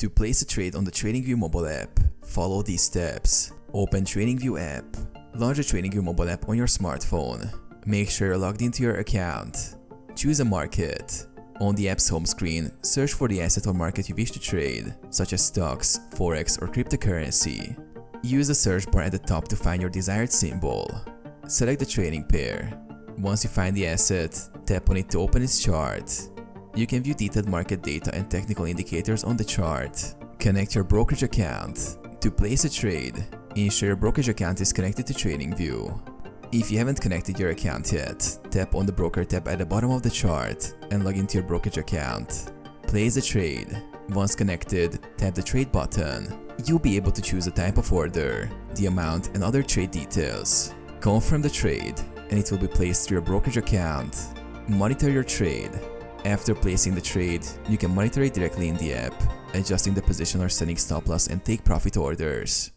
To place a trade on the TradingView mobile app, follow these steps. Open TradingView app. Launch the TradingView mobile app on your smartphone. Make sure you're logged into your account. Choose a market. On the app's home screen, search for the asset or market you wish to trade, such as stocks, forex, or cryptocurrency. Use the search bar at the top to find your desired symbol. Select the trading pair. Once you find the asset, tap on it to open its chart. You can view detailed market data and technical indicators on the chart. Connect your brokerage account. To place a trade, ensure your brokerage account is connected to TradingView. If you haven't connected your account yet, tap on the broker tab at the bottom of the chart and log into your brokerage account. Place a trade. Once connected, tap the trade button. You'll be able to choose the type of order, the amount, and other trade details. Confirm the trade, and it will be placed through your brokerage account. Monitor your trade. After placing the trade, you can monitor it directly in the app, adjusting the position or setting stop loss and take profit orders.